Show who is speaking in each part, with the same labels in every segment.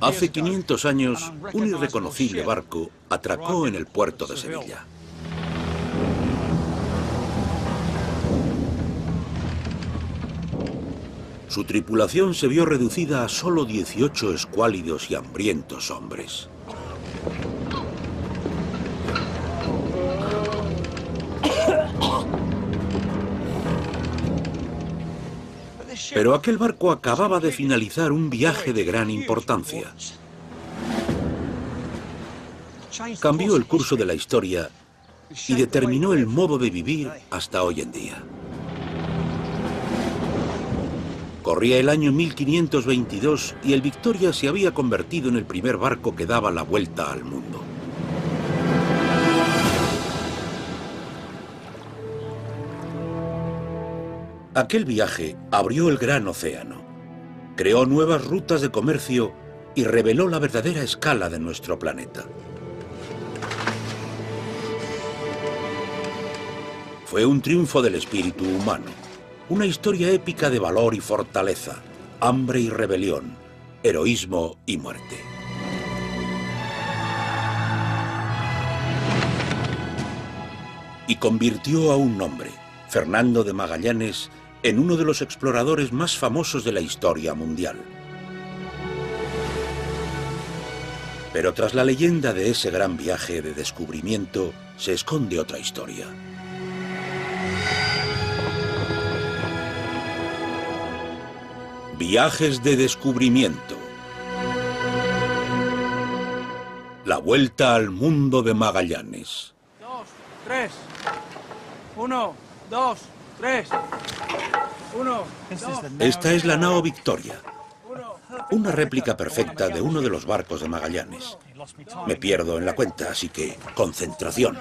Speaker 1: Hace 500 años, un irreconocible barco atracó en el puerto de Sevilla. Su tripulación se vio reducida a solo 18 escuálidos y hambrientos hombres. Pero aquel barco acababa de finalizar un viaje de gran importancia. Cambió el curso de la historia y determinó el modo de vivir hasta hoy en día. Corría el año 1522 y el Victoria se había convertido en el primer barco que daba la vuelta al mundo. Aquel viaje abrió el gran océano, creó nuevas rutas de comercio y reveló la verdadera escala de nuestro planeta. Fue un triunfo del espíritu humano, una historia épica de valor y fortaleza, hambre y rebelión, heroísmo y muerte. Y convirtió a un hombre, Fernando de Magallanes, en uno de los exploradores más famosos de la historia mundial. Pero tras la leyenda de ese gran viaje de descubrimiento se esconde otra historia. Viajes de descubrimiento. La vuelta al mundo de Magallanes.
Speaker 2: 2, 3. 1, 2, 3. 1, 2.
Speaker 1: Esta es la nao Victoria, una réplica perfecta de uno de los barcos de Magallanes. Me pierdo en la cuenta, así que concentración.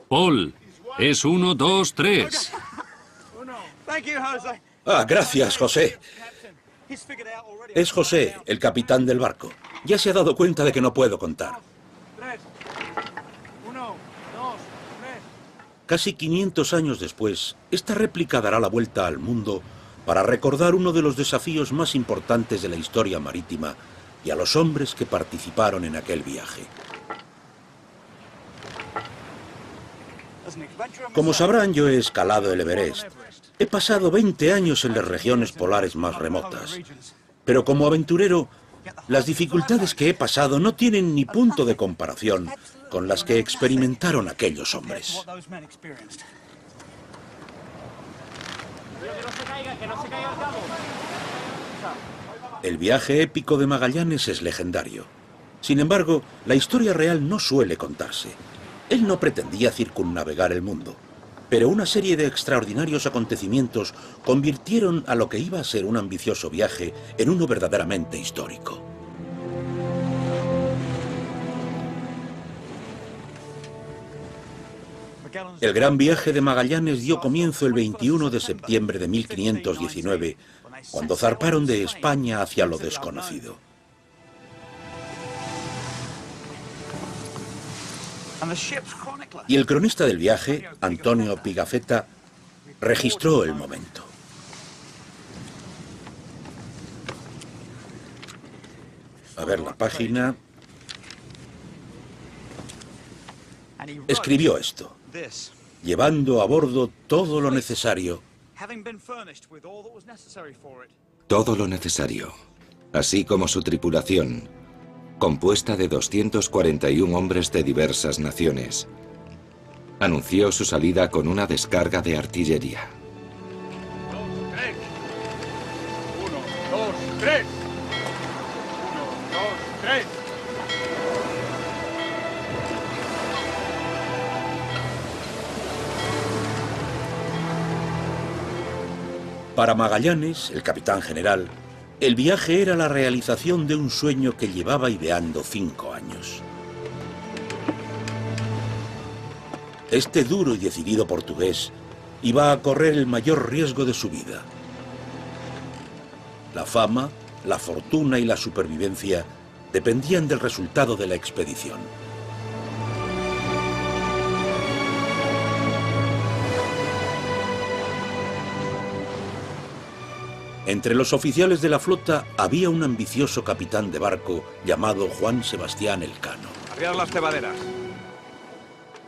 Speaker 3: Paul, es 1, 2, 3.
Speaker 1: Ah, gracias, José. Es José, el capitán del barco. Ya se ha dado cuenta de que no puedo contar.
Speaker 2: 3. 1, 2, 3.
Speaker 1: Casi 500 años después, esta réplica dará la vuelta al mundo para recordar uno de los desafíos más importantes de la historia marítima y a los hombres que participaron en aquel viaje. Como sabrán, yo he escalado el Everest. He pasado 20 años en las regiones polares más remotas. Pero como aventurero, las dificultades que he pasado no tienen ni punto de comparación con las que experimentaron aquellos hombres. El viaje épico de Magallanes es legendario. Sin embargo, la historia real no suele contarse. Él no pretendía circunnavegar el mundo, pero una serie de extraordinarios acontecimientos convirtieron a lo que iba a ser un ambicioso viaje en uno verdaderamente histórico. El gran viaje de Magallanes dio comienzo el 21 de septiembre de 1519, cuando zarparon de España hacia lo desconocido. Y el cronista del viaje, Antonio Pigafetta, registró el momento. A ver la página. Escribió esto: llevando a bordo todo lo necesario.
Speaker 4: Todo lo necesario, así como su tripulación, compuesta de 241 hombres de diversas naciones, anunció su salida con una descarga de artillería.
Speaker 2: 1, 2, 3. 1, 2, 3.
Speaker 1: Para Magallanes, el capitán general, el viaje era la realización de un sueño que llevaba ideando 5 años. Este duro y decidido portugués iba a correr el mayor riesgo de su vida. La fama, la fortuna y la supervivencia dependían del resultado de la expedición. Entre los oficiales de la flota había un ambicioso capitán de barco llamado Juan Sebastián Elcano.
Speaker 2: Arriar las cebaderas.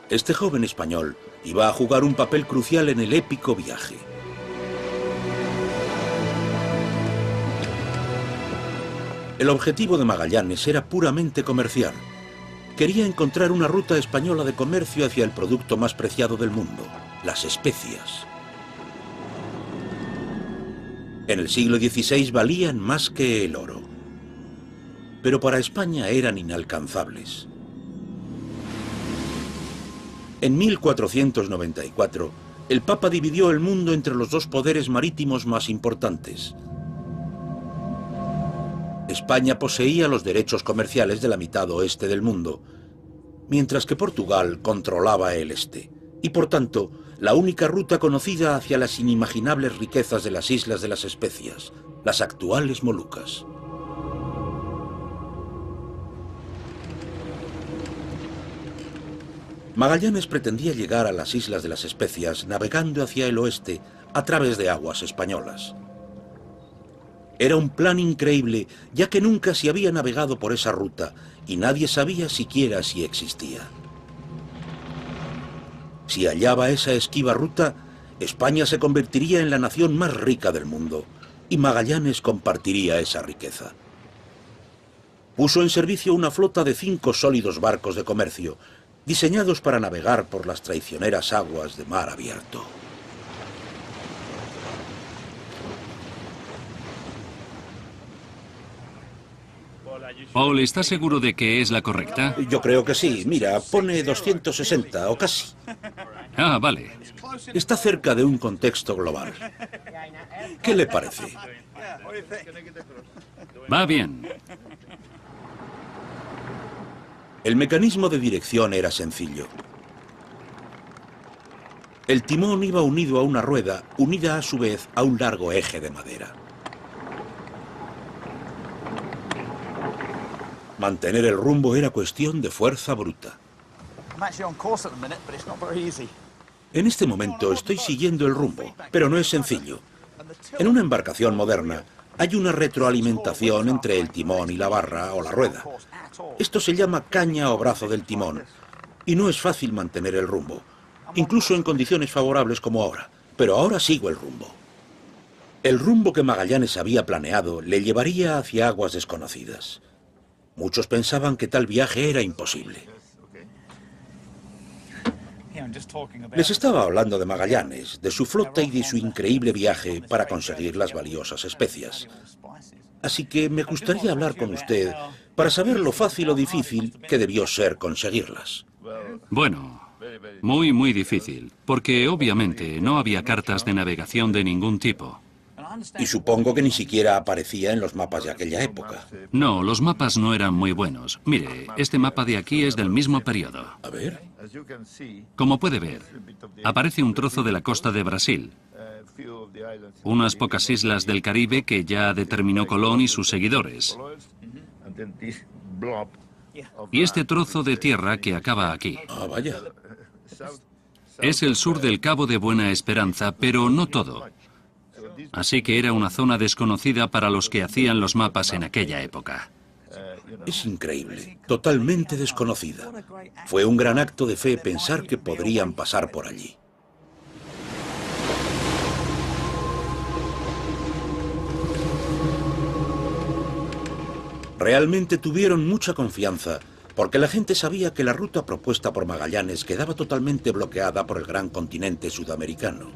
Speaker 1: Este joven español iba a jugar un papel crucial en el épico viaje. El objetivo de Magallanes era puramente comercial. Quería encontrar una ruta española de comercio hacia el producto más preciado del mundo, las especias. En el siglo XVI valían más que el oro, pero para España eran inalcanzables. En 1494, el Papa dividió el mundo entre los dos poderes marítimos más importantes. España poseía los derechos comerciales de la mitad oeste del mundo, mientras que Portugal controlaba el este, y por tanto, la única ruta conocida hacia las inimaginables riquezas de las Islas de las Especias, las actuales Molucas. Magallanes pretendía llegar a las Islas de las Especias navegando hacia el oeste a través de aguas españolas. Era un plan increíble, ya que nunca se había navegado por esa ruta y nadie sabía siquiera si existía. Si hallaba esa esquiva ruta, España se convertiría en la nación más rica del mundo y Magallanes compartiría esa riqueza. Puso en servicio una flota de 5 sólidos barcos de comercio, diseñados para navegar por las traicioneras aguas de mar abierto.
Speaker 3: Paul, ¿estás seguro de que es la correcta?
Speaker 1: Yo creo que sí. Mira, pone 260 o casi.
Speaker 3: Ah, vale.
Speaker 1: Está cerca de un contexto global. ¿Qué le parece?
Speaker 3: Va bien.
Speaker 1: El mecanismo de dirección era sencillo. El timón iba unido a una rueda, unida a su vez a un largo eje de madera. Mantener el rumbo era cuestión de fuerza bruta. En este momento estoy siguiendo el rumbo, pero no es sencillo. En una embarcación moderna hay una retroalimentación entre el timón y la barra o la rueda. Esto se llama caña o brazo del timón, y no es fácil mantener el rumbo, incluso en condiciones favorables como ahora, pero ahora sigo el rumbo. El rumbo que Magallanes había planeado le llevaría hacia aguas desconocidas. Muchos pensaban que tal viaje era imposible. Les estaba hablando de Magallanes, de su flota y de su increíble viaje para conseguir las valiosas especias. Así que me gustaría hablar con usted para saber lo fácil o difícil que debió ser conseguirlas.
Speaker 3: Bueno, muy difícil, porque obviamente no había cartas de navegación de ningún tipo.
Speaker 1: Y supongo que ni siquiera aparecía en los mapas de aquella época.
Speaker 3: No, los mapas no eran muy buenos. Mire, este mapa de aquí es del mismo periodo.
Speaker 1: A ver.
Speaker 3: Como puede ver, aparece un trozo de la costa de Brasil, unas pocas islas del Caribe que ya determinó Colón y sus seguidores, y este trozo de tierra que acaba aquí.
Speaker 1: Ah, vaya.
Speaker 3: Es el sur del Cabo de Buena Esperanza, pero no todo. Así que era una zona desconocida para los que hacían los mapas en aquella época.
Speaker 1: Es increíble, totalmente desconocida. Fue un gran acto de fe pensar que podrían pasar por allí. Realmente tuvieron mucha confianza, porque la gente sabía que la ruta propuesta por Magallanes quedaba totalmente bloqueada por el gran continente sudamericano.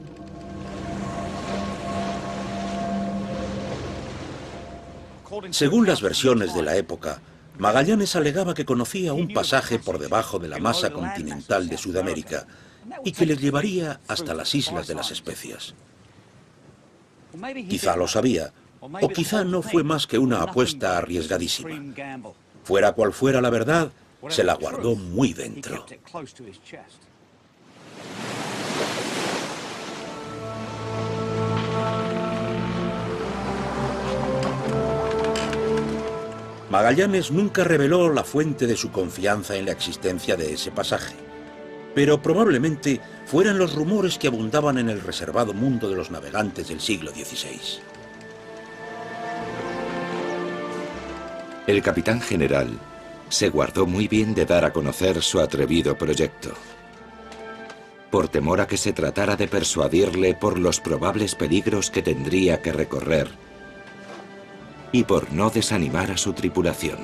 Speaker 1: Según las versiones de la época, Magallanes alegaba que conocía un pasaje por debajo de la masa continental de Sudamérica y que les llevaría hasta las Islas de las Especias. Quizá lo sabía, o quizá no fue más que una apuesta arriesgadísima. Fuera cual fuera la verdad, se la guardó muy dentro. Magallanes nunca reveló la fuente de su confianza en la existencia de ese pasaje, pero probablemente fueran los rumores que abundaban en el reservado mundo de los navegantes del siglo XVI.
Speaker 4: El capitán general se guardó muy bien de dar a conocer su atrevido proyecto, por temor a que se tratara de persuadirle por los probables peligros que tendría que recorrer y por no desanimar a su tripulación.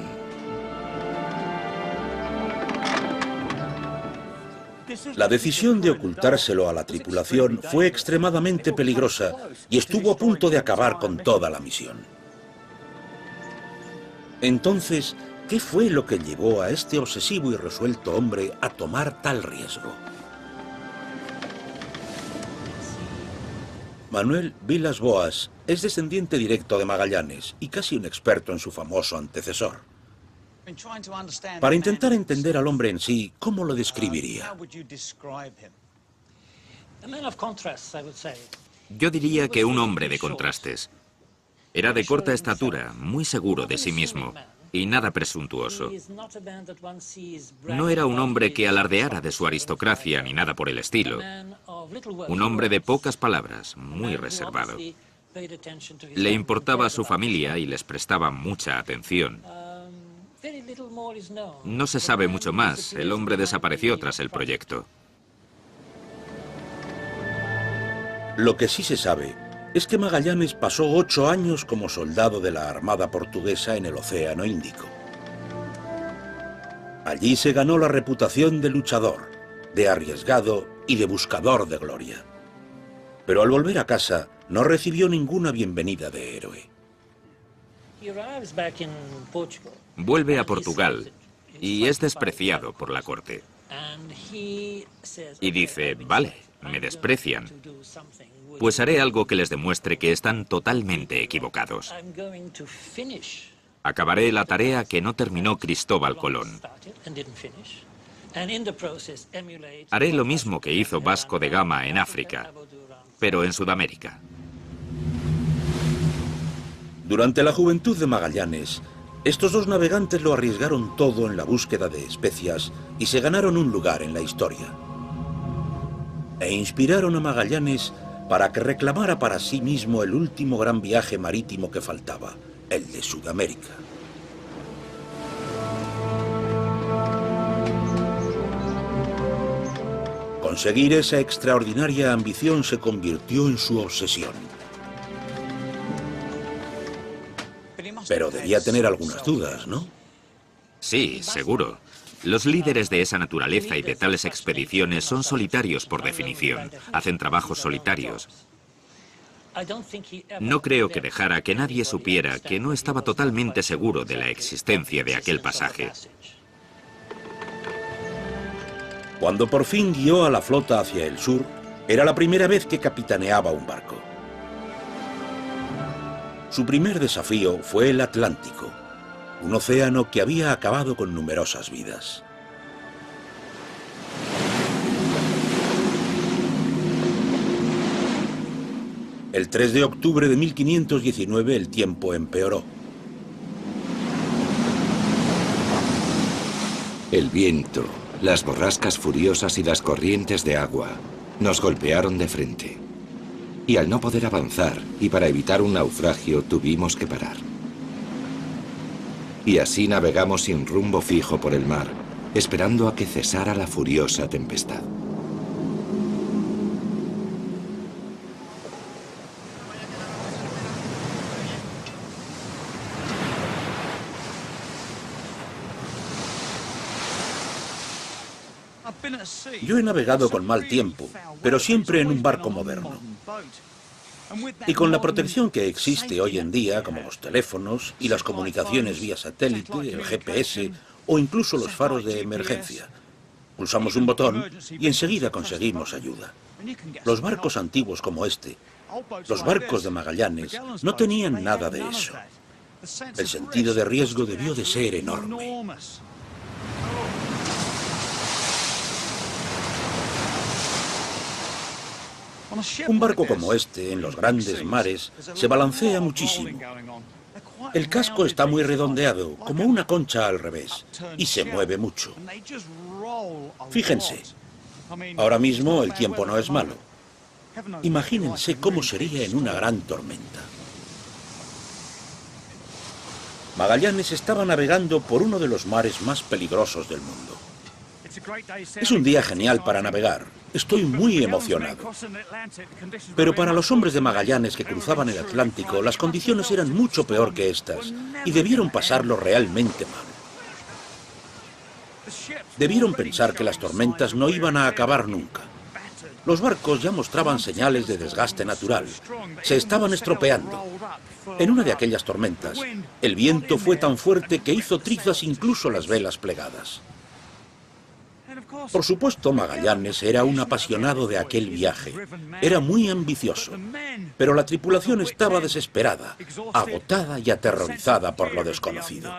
Speaker 1: La decisión de ocultárselo a la tripulación fue extremadamente peligrosa y estuvo a punto de acabar con toda la misión. Entonces, ¿qué fue lo que llevó a este obsesivo y resuelto hombre a tomar tal riesgo? Manuel Vilas Boas es descendiente directo de Magallanes y casi un experto en su famoso antecesor. Para intentar entender al hombre en sí, ¿cómo lo describiría?
Speaker 5: Yo diría que un hombre de contrastes. Era de corta estatura, muy seguro de sí mismo y nada presuntuoso. No era un hombre que alardeara de su aristocracia ni nada por el estilo. Un hombre de pocas palabras, muy reservado. Le importaba a su familia y les prestaba mucha atención. No se sabe mucho más. El hombre desapareció tras el proyecto.
Speaker 1: Lo que sí se sabe es que Magallanes pasó 8 años como soldado de la Armada portuguesa en el Océano Índico. Allí se ganó la reputación de luchador, de arriesgado y de buscador de gloria. Pero al volver a casa no recibió ninguna bienvenida de héroe.
Speaker 5: Vuelve a Portugal y es despreciado por la corte. Y dice, vale, me desprecian, pues haré algo que les demuestre que están totalmente equivocados. Acabaré la tarea que no terminó Cristóbal Colón. Haré lo mismo que hizo Vasco de Gama en África, pero en Sudamérica.
Speaker 1: Durante la juventud de Magallanes, estos dos navegantes lo arriesgaron todo en la búsqueda de especias y se ganaron un lugar en la historia. E inspiraron a Magallanes para que reclamara para sí mismo el último gran viaje marítimo que faltaba, el de Sudamérica. Conseguir esa extraordinaria ambición se convirtió en su obsesión. Pero debía tener algunas dudas, ¿no?
Speaker 5: Sí, seguro. Los líderes de esa naturaleza y de tales expediciones son solitarios por definición. Hacen trabajos solitarios. No creo que dejara que nadie supiera que no estaba totalmente seguro de la existencia de aquel pasaje.
Speaker 1: Cuando por fin guió a la flota hacia el sur, era la primera vez que capitaneaba un barco. Su primer desafío fue el Atlántico, un océano que había acabado con numerosas vidas. El 3 de octubre de 1519 el tiempo empeoró.
Speaker 4: El viento, las borrascas furiosas y las corrientes de agua nos golpearon de frente. Y al no poder avanzar, y para evitar un naufragio, tuvimos que parar. Y así navegamos sin rumbo fijo por el mar, esperando a que cesara la furiosa tempestad.
Speaker 1: Yo he navegado con mal tiempo, pero siempre en un barco moderno. Y con la protección que existe hoy en día, como los teléfonos y las comunicaciones vía satélite, el GPS o incluso los faros de emergencia. Pulsamos un botón y enseguida conseguimos ayuda. Los barcos antiguos como este, los barcos de Magallanes, no tenían nada de eso. El sentido de riesgo debió de ser enorme. Un barco como este, en los grandes mares, se balancea muchísimo. El casco está muy redondeado, como una concha al revés, y se mueve mucho. Fíjense, ahora mismo el tiempo no es malo. Imagínense cómo sería en una gran tormenta. Magallanes estaba navegando por uno de los mares más peligrosos del mundo. Es un día genial para navegar. Estoy muy emocionado. Pero para los hombres de Magallanes que cruzaban el Atlántico, las condiciones eran mucho peor que estas y debieron pasarlo realmente mal. Debieron pensar que las tormentas no iban a acabar nunca. Los barcos ya mostraban señales de desgaste natural. Se estaban estropeando. En una de aquellas tormentas, el viento fue tan fuerte que hizo trizas incluso las velas plegadas. Por supuesto, Magallanes era un apasionado de aquel viaje. Era muy ambicioso. Pero la tripulación estaba desesperada, agotada y aterrorizada por lo desconocido.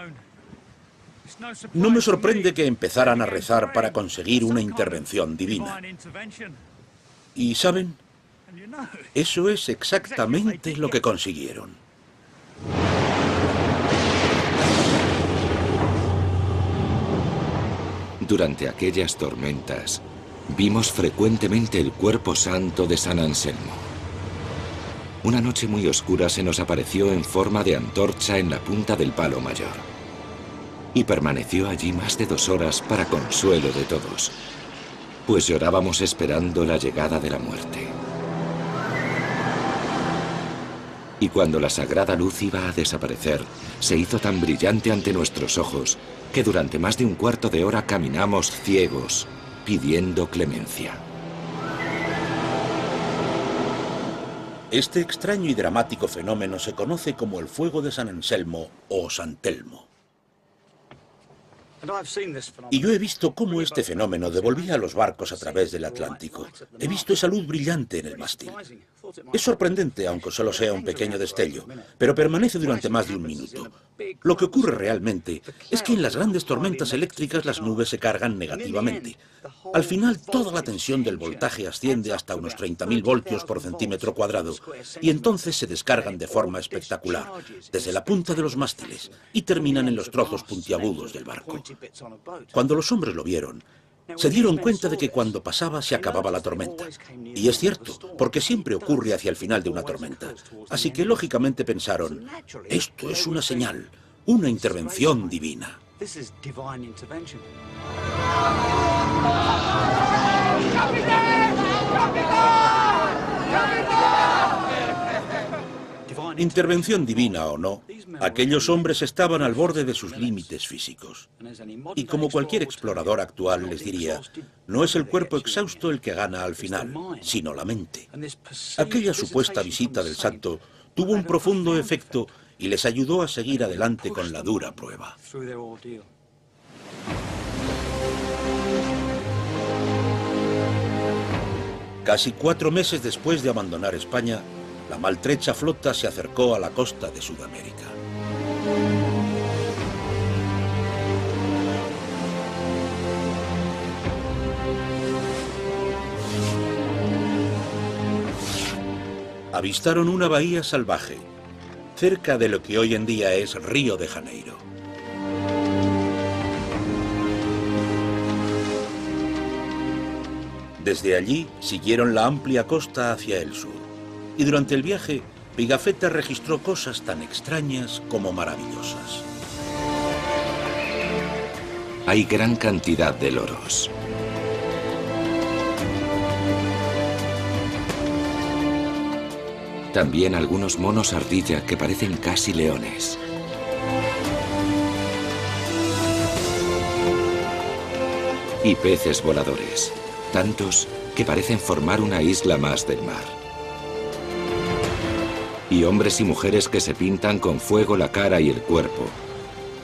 Speaker 1: No me sorprende que empezaran a rezar para conseguir una intervención divina. Y ¿saben? Eso es exactamente lo que consiguieron.
Speaker 4: Durante aquellas tormentas, vimos frecuentemente el cuerpo santo de San Anselmo. Una noche muy oscura se nos apareció en forma de antorcha en la punta del palo mayor. Y permaneció allí más de 2 horas para consuelo de todos, pues llorábamos esperando la llegada de la muerte. Y cuando la sagrada luz iba a desaparecer, se hizo tan brillante ante nuestros ojos que durante más de 1/4 de hora caminamos ciegos, pidiendo clemencia.
Speaker 1: Este extraño y dramático fenómeno se conoce como el fuego de San Anselmo o San Telmo. Y yo he visto cómo este fenómeno devolvía a los barcos a través del Atlántico. He visto esa luz brillante en el mástil. Es sorprendente, aunque solo sea un pequeño destello, pero permanece durante más de 1 minuto. Lo que ocurre realmente es que en las grandes tormentas eléctricas las nubes se cargan negativamente. Al final, toda la tensión del voltaje asciende hasta unos 30.000 voltios por centímetro cuadrado, y entonces se descargan de forma espectacular, desde la punta de los mástiles, y terminan en los trozos puntiagudos del barco. Cuando los hombres lo vieron, se dieron cuenta de que cuando pasaba se acababa la tormenta. Y es cierto, porque siempre ocurre hacia el final de una tormenta. Así que lógicamente pensaron, esto es una señal, una intervención divina. Intervención divina o no, aquellos hombres estaban al borde de sus límites físicos. Y como cualquier explorador actual les diría, no es el cuerpo exhausto el que gana al final, sino la mente. Aquella supuesta visita del santo tuvo un profundo efecto y les ayudó a seguir adelante con la dura prueba. Casi 4 meses después de abandonar España, la maltrecha flota se acercó a la costa de Sudamérica. Avistaron una bahía salvaje, cerca de lo que hoy en día es Río de Janeiro. Desde allí siguieron la amplia costa hacia el sur. Y durante el viaje, Pigafetta registró cosas tan extrañas como maravillosas.
Speaker 4: Hay gran cantidad de loros. También algunos monos ardilla que parecen casi leones. Y peces voladores, tantos que parecen formar una isla más del mar. Y hombres y mujeres que se pintan con fuego la cara y el cuerpo,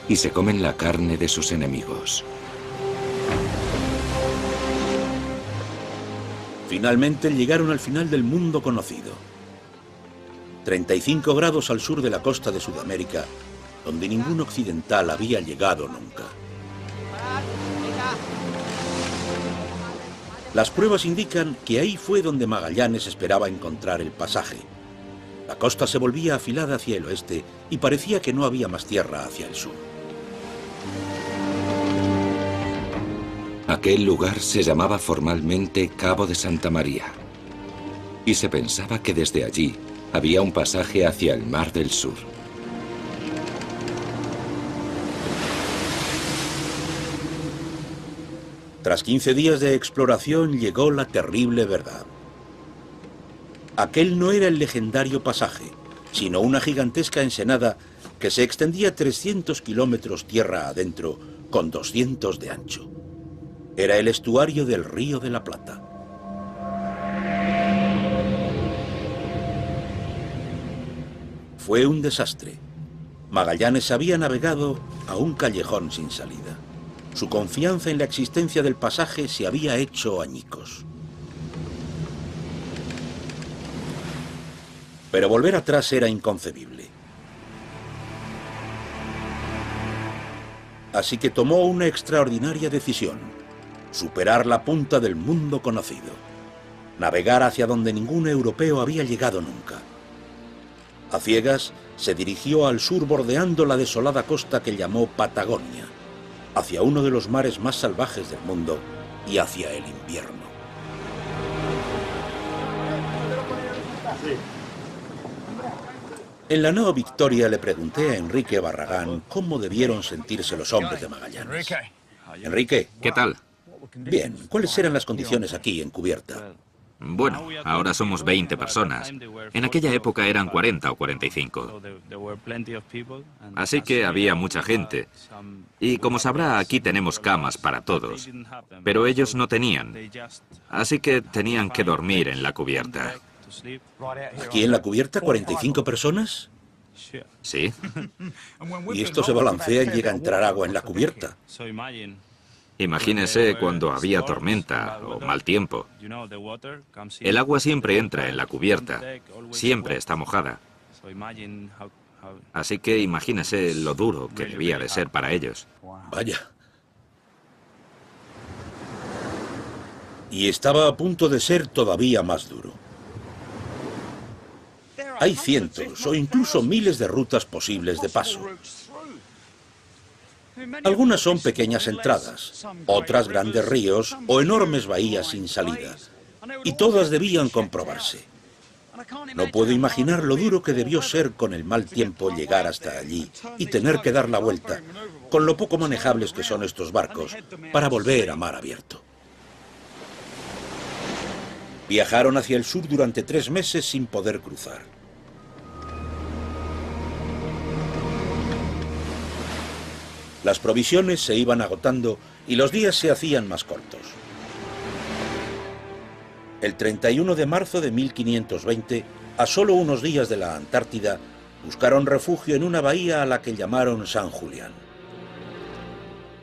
Speaker 4: y se comen la carne de sus enemigos.
Speaker 1: Finalmente llegaron al final del mundo conocido. 35 grados al sur de la costa de Sudamérica, donde ningún occidental había llegado nunca. Las pruebas indican que ahí fue donde Magallanes esperaba encontrar el pasaje. La costa se volvía afilada hacia el oeste y parecía que no había más tierra hacia el sur.
Speaker 4: Aquel lugar se llamaba formalmente Cabo de Santa María, y se pensaba que desde allí había un pasaje hacia el Mar del Sur.
Speaker 1: Tras 15 días de exploración llegó la terrible verdad. Aquel no era el legendario pasaje, sino una gigantesca ensenada que se extendía 300 kilómetros tierra adentro con 200 de ancho. Era el estuario del Río de la Plata. Fue un desastre. Magallanes había navegado a un callejón sin salida. Su confianza en la existencia del pasaje se había hecho añicos. Pero volver atrás era inconcebible. Así que tomó una extraordinaria decisión: superar la punta del mundo conocido, navegar hacia donde ningún europeo había llegado nunca. A ciegas, se dirigió al sur bordeando la desolada costa que llamó Patagonia, hacia uno de los mares más salvajes del mundo y hacia el invierno. En la nao Victoria le pregunté a Enrique Barragán cómo debieron sentirse los hombres de Magallanes. Enrique.
Speaker 5: ¿Qué tal?
Speaker 1: Bien, ¿cuáles eran las condiciones aquí en cubierta?
Speaker 5: Bueno, ahora somos 20 personas. En aquella época eran 40 o 45. Así que había mucha gente. Y como sabrá, aquí tenemos camas para todos. Pero ellos no tenían. Así que tenían que dormir en la cubierta.
Speaker 1: ¿Aquí en la cubierta 45 personas?
Speaker 5: ¿Sí?
Speaker 1: Y esto se balancea y llega a entrar agua en la cubierta.
Speaker 5: Imagínese cuando había tormenta o mal tiempo. El agua siempre entra en la cubierta, siempre está mojada. Así que imagínese lo duro que debía de ser para ellos.
Speaker 1: Vaya. Y estaba a punto de ser todavía más duro. Hay cientos o incluso miles de rutas posibles de paso. Algunas son pequeñas entradas, otras grandes ríos o enormes bahías sin salida, y todas debían comprobarse. No puedo imaginar lo duro que debió ser con el mal tiempo llegar hasta allí y tener que dar la vuelta, con lo poco manejables que son estos barcos, para volver a mar abierto. Viajaron hacia el sur durante 3 meses sin poder cruzar. Las provisiones se iban agotando y los días se hacían más cortos. El 31 de marzo de 1520, a solo unos días de la Antártida, buscaron refugio en una bahía a la que llamaron San Julián.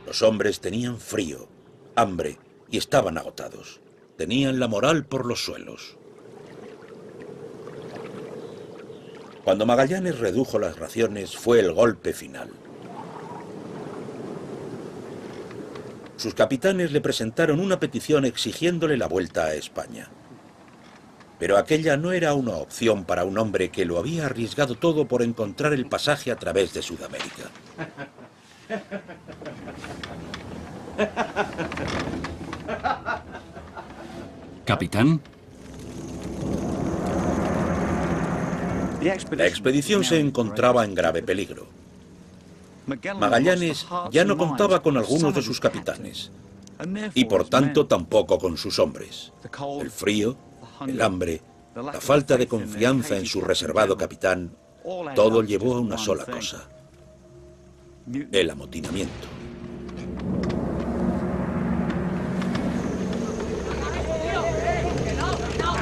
Speaker 1: Los hombres tenían frío, hambre y estaban agotados. Tenían la moral por los suelos. Cuando Magallanes redujo las raciones, fue el golpe final. Sus capitanes le presentaron una petición exigiéndole la vuelta a España. Pero aquella no era una opción para un hombre que lo había arriesgado todo por encontrar el pasaje a través de Sudamérica.
Speaker 3: Capitán.
Speaker 1: La expedición se encontraba en grave peligro. Magallanes ya no contaba con algunos de sus capitanes, y por tanto tampoco con sus hombres. El frío, el hambre, la falta de confianza en su reservado capitán, todo llevó a una sola cosa: el amotinamiento.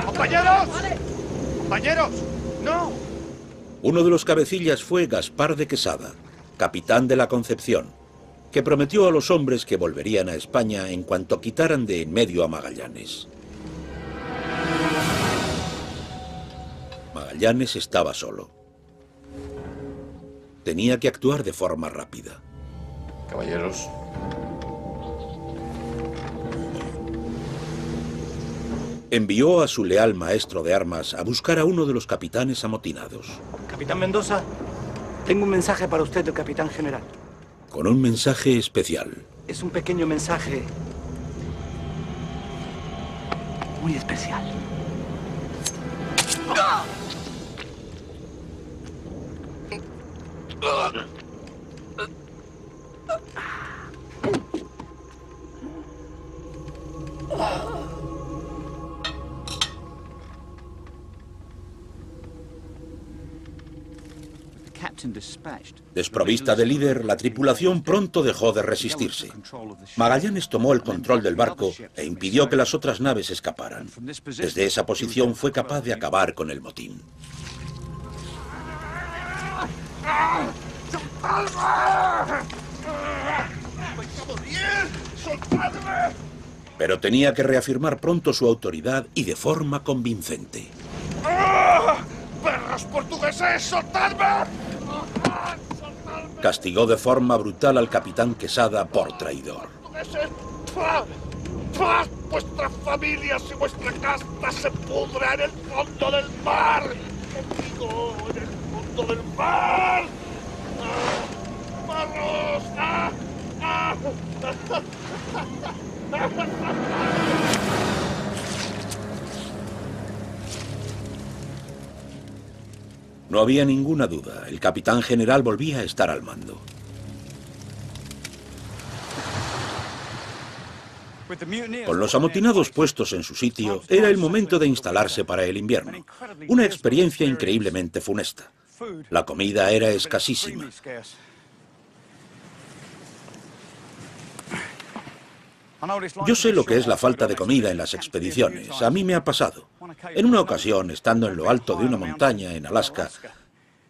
Speaker 2: ¡Compañeros! ¡Compañeros! ¡No!
Speaker 1: Uno de los cabecillas fue Gaspar de Quesada, capitán de la Concepción, que prometió a los hombres que volverían a España en cuanto quitaran de en medio a Magallanes. Magallanes estaba solo. Tenía que actuar de forma rápida.
Speaker 6: Caballeros.
Speaker 1: Envió a su leal maestro de armas a buscar a uno de los capitanes amotinados.
Speaker 7: Capitán Mendoza, tengo un mensaje para usted del capitán general.
Speaker 1: Con un mensaje especial.
Speaker 7: Es un pequeño mensaje muy especial.
Speaker 1: Desprovista de líder, la tripulación pronto dejó de resistirse. Magallanes tomó el control del barco e impidió que las otras naves escaparan. Desde esa posición fue capaz de acabar con el motín. Pero tenía que reafirmar pronto su autoridad y de forma convincente.
Speaker 2: ¡Perros portugueses, soltadme!
Speaker 1: Castigó de forma brutal al capitán Quesada por traidor.
Speaker 2: Vuestras familias y vuestra casta se pudra en el fondo del mar. Conmigo en el fondo del mar. ¡Barros!
Speaker 1: No había ninguna duda, el capitán general volvía a estar al mando. Con los amotinados puestos en su sitio, era el momento de instalarse para el invierno. Una experiencia increíblemente funesta. La comida era escasísima. Yo sé lo que es la falta de comida en las expediciones. A mí me ha pasado. En una ocasión, estando en lo alto de una montaña en Alaska,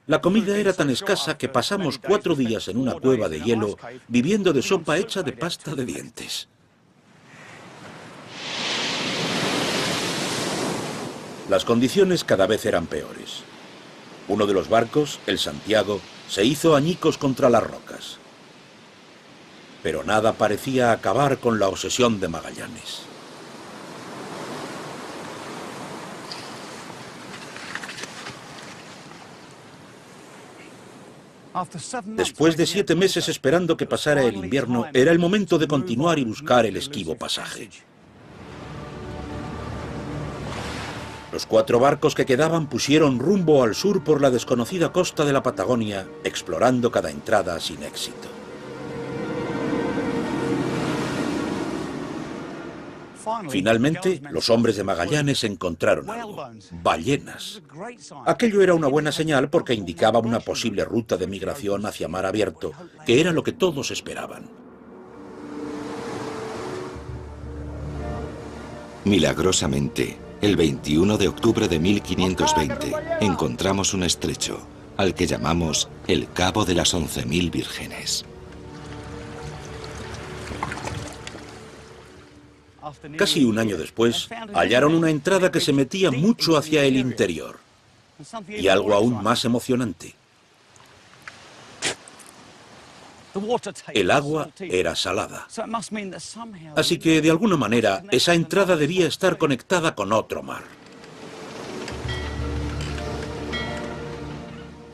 Speaker 1: la comida era tan escasa que pasamos 4 días en una cueva de hielo viviendo de sopa hecha de pasta de dientes. Las condiciones cada vez eran peores. Uno de los barcos, el Santiago, se hizo añicos contra las rocas. Pero nada parecía acabar con la obsesión de Magallanes. Después de 7 meses esperando que pasara el invierno, era el momento de continuar y buscar el esquivo pasaje. Los 4 barcos que quedaban pusieron rumbo al sur por la desconocida costa de la Patagonia, explorando cada entrada sin éxito. Finalmente, los hombres de Magallanes encontraron algo: ballenas. Aquello era una buena señal porque indicaba una posible ruta de migración hacia mar abierto, que era lo que todos esperaban.
Speaker 4: Milagrosamente, el 21 de octubre de 1520, encontramos un estrecho, al que llamamos el Cabo de las 11.000 Vírgenes.
Speaker 1: Casi un año después, hallaron una entrada que se metía mucho hacia el interior. Y algo aún más emocionante. El agua era salada. Así que, de alguna manera, esa entrada debía estar conectada con otro mar.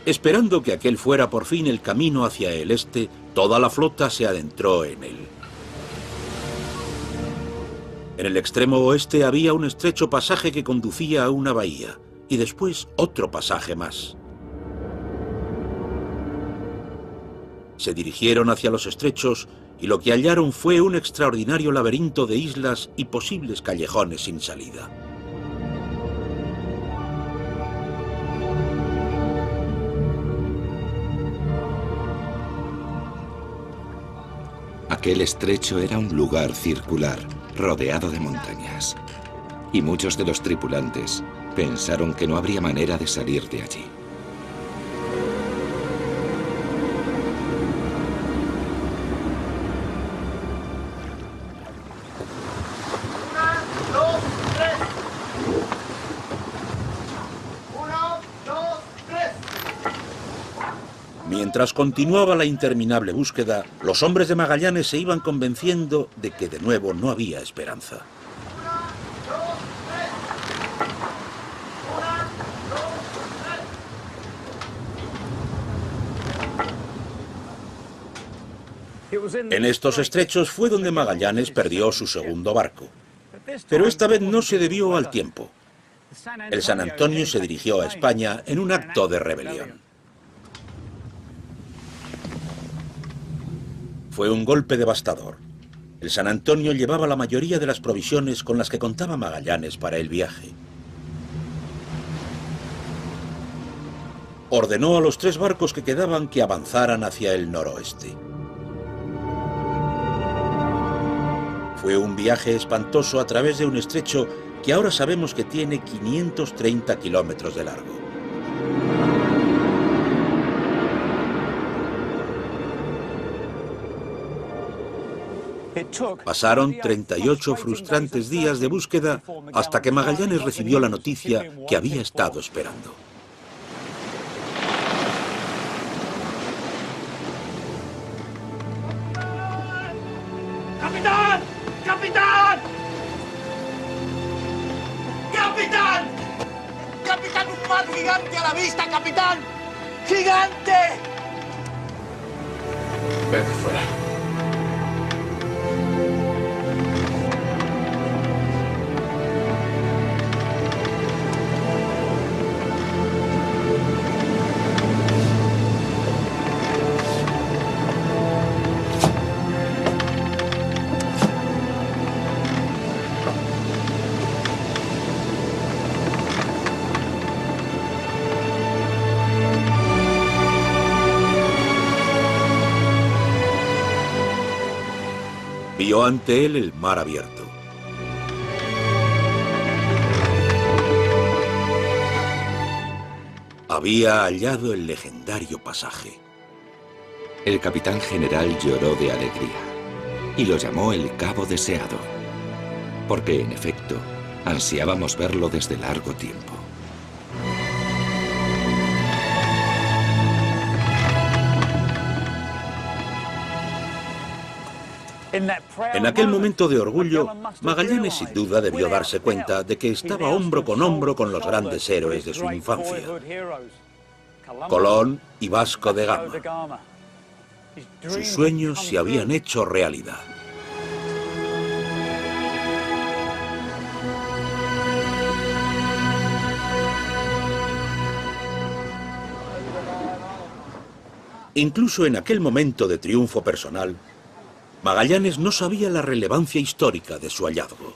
Speaker 1: Esperando que aquel fuera por fin el camino hacia el este, toda la flota se adentró en él. En el extremo oeste había un estrecho pasaje que conducía a una bahía, y después otro pasaje más. Se dirigieron hacia los estrechos y lo que hallaron fue un extraordinario laberinto de islas y posibles callejones sin salida.
Speaker 4: Aquel estrecho era un lugar circular, rodeado de montañas. Y muchos de los tripulantes pensaron que no habría manera de salir de allí.
Speaker 1: Mientras continuaba la interminable búsqueda, los hombres de Magallanes se iban convenciendo de que de nuevo no había esperanza. En estos estrechos fue donde Magallanes perdió su segundo barco. Pero esta vez no se debió al tiempo. El San Antonio se dirigió a España en un acto de rebelión. Fue un golpe devastador. El San Antonio llevaba la mayoría de las provisiones con las que contaba Magallanes para el viaje. ordenó a los 3 barcos que quedaban que avanzaran hacia el noroeste. Fue un viaje espantoso a través de un estrecho que ahora sabemos que tiene 530 kilómetros de largo. Pasaron 38 frustrantes días de búsqueda hasta que Magallanes recibió la noticia que había estado esperando.
Speaker 2: ¡Capitán! ¡Capitán! ¡Capitán! ¡Capitán, un mar gigante a la vista, capitán! ¡Gigante! Vete fuera.
Speaker 1: Vio ante él el mar abierto. Había hallado el legendario pasaje.
Speaker 4: El capitán general lloró de alegría y lo llamó el Cabo Deseado, porque en efecto ansiábamos verlo desde largo tiempo.
Speaker 1: En aquel momento de orgullo, Magallanes sin duda debió darse cuenta de que estaba hombro con los grandes héroes de su infancia, Colón y Vasco de Gama. Sus sueños se habían hecho realidad. Incluso en aquel momento de triunfo personal, Magallanes no sabía la relevancia histórica de su hallazgo.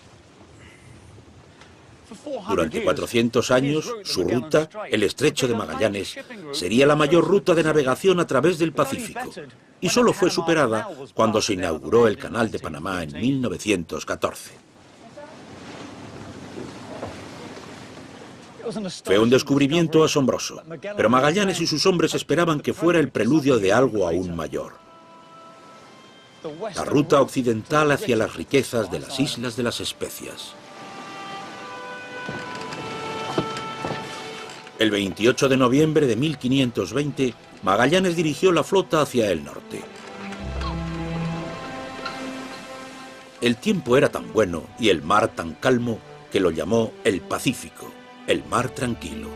Speaker 1: Durante 400 años, su ruta, el Estrecho de Magallanes, sería la mayor ruta de navegación a través del Pacífico, y solo fue superada cuando se inauguró el Canal de Panamá en 1914. Fue un descubrimiento asombroso, pero Magallanes y sus hombres esperaban que fuera el preludio de algo aún mayor. La ruta occidental hacia las riquezas de las Islas de las Especias. El 28 de noviembre de 1520, Magallanes dirigió la flota hacia el norte. El tiempo era tan bueno y el mar tan calmo que lo llamó el Pacífico, el mar tranquilo.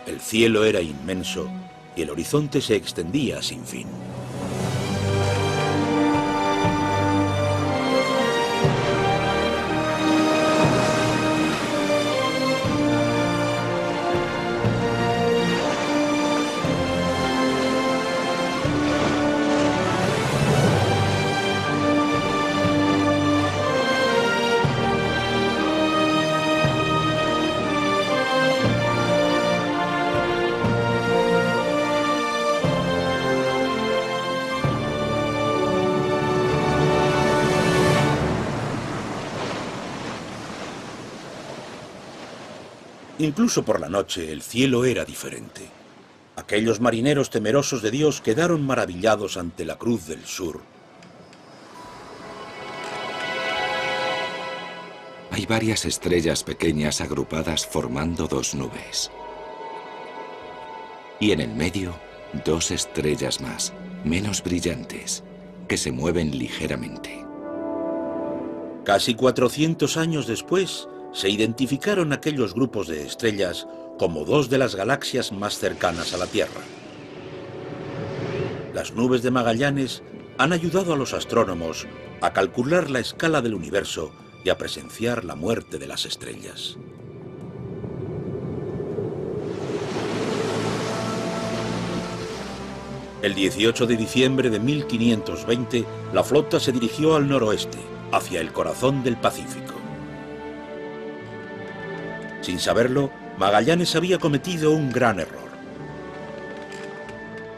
Speaker 1: El cielo era inmenso y el horizonte se extendía sin fin. Incluso por la noche el cielo era diferente. Aquellos marineros temerosos de Dios quedaron maravillados ante la Cruz del Sur.
Speaker 4: Hay varias estrellas pequeñas agrupadas formando 2 nubes. Y en el medio, 2 estrellas más, menos brillantes, que se mueven ligeramente.
Speaker 1: Casi 400 años después, se identificaron aquellos grupos de estrellas como 2 de las galaxias más cercanas a la Tierra. Las nubes de Magallanes han ayudado a los astrónomos a calcular la escala del universo y a presenciar la muerte de las estrellas. El 18 de diciembre de 1520, la flota se dirigió al noroeste, hacia el corazón del Pacífico. Sin saberlo, Magallanes había cometido un gran error.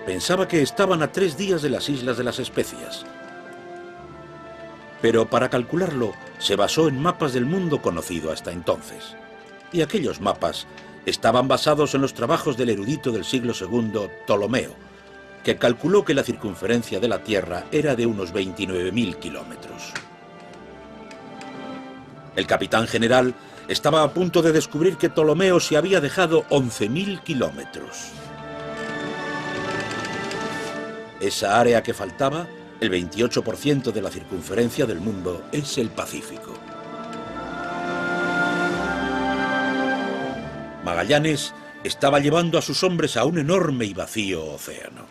Speaker 1: Pensaba que estaban a 3 días de las Islas de las Especias. Pero para calcularlo, se basó en mapas del mundo conocido hasta entonces. Y aquellos mapas estaban basados en los trabajos del erudito del siglo II, Ptolomeo, que calculó que la circunferencia de la Tierra era de unos 29.000 kilómetros. El capitán general estaba a punto de descubrir que Ptolomeo se había dejado 11.000 kilómetros. Esa área que faltaba, el 28% de la circunferencia del mundo, es el Pacífico. Magallanes estaba llevando a sus hombres a un enorme y vacío océano.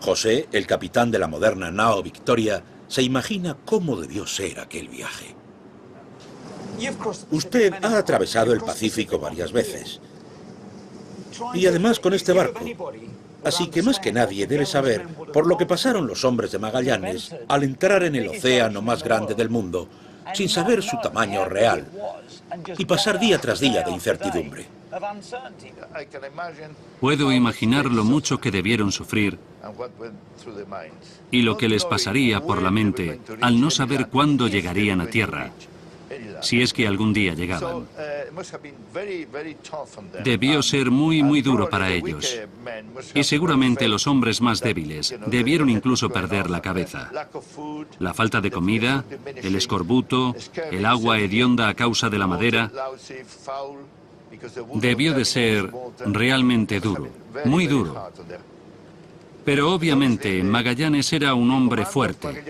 Speaker 1: José, el capitán de la moderna nao Victoria, se imagina cómo debió ser aquel viaje. Usted ha atravesado el Pacífico varias veces. Y además con este barco. Así que más que nadie debe saber por lo que pasaron los hombres de Magallanes al entrar en el océano más grande del mundo, sin saber su tamaño real, y pasar día tras día de incertidumbre.
Speaker 3: Puedo imaginar lo mucho que debieron sufrir y lo que les pasaría por la mente al no saber cuándo llegarían a tierra, si es que algún día llegaban. Debió ser muy duro para ellos. Y seguramente los hombres más débiles debieron incluso perder la cabeza. La falta de comida, el escorbuto, el agua hedionda a causa de la madera, debió de ser realmente duro, muy duro. Pero obviamente Magallanes era un hombre fuerte,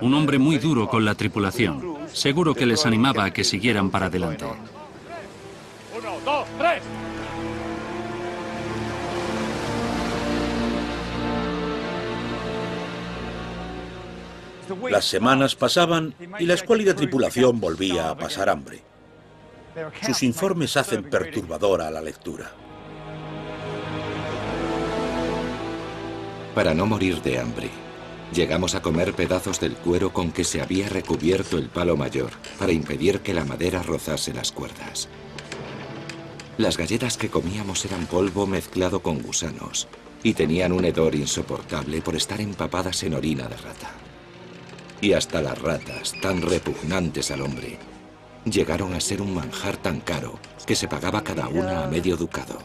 Speaker 3: un hombre muy duro con la tripulación. Seguro que les animaba a que siguieran para adelante.
Speaker 2: 1, 2, 3.
Speaker 1: Las semanas pasaban y la escuálida tripulación volvía a pasar hambre. Sus informes hacen perturbadora la lectura.
Speaker 4: Para no morir de hambre, llegamos a comer pedazos del cuero con que se había recubierto el palo mayor para impedir que la madera rozase las cuerdas. Las galletas que comíamos eran polvo mezclado con gusanos y tenían un hedor insoportable por estar empapadas en orina de rata. Y hasta las ratas, tan repugnantes al hombre, llegaron a ser un manjar tan caro que se pagaba cada una a medio ducado.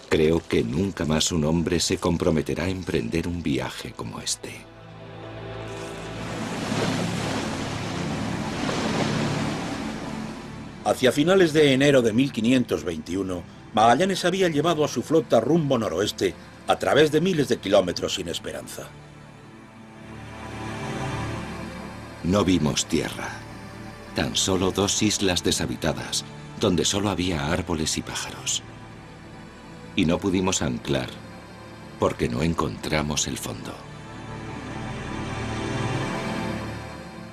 Speaker 4: Creo que nunca más un hombre se comprometerá a emprender un viaje como este.
Speaker 1: Hacia finales de enero de 1521, Magallanes había llevado a su flota rumbo noroeste a través de miles de kilómetros sin esperanza.
Speaker 4: No vimos tierra, tan solo 2 islas deshabitadas, donde solo había árboles y pájaros. Y no pudimos anclar, porque no encontramos el fondo.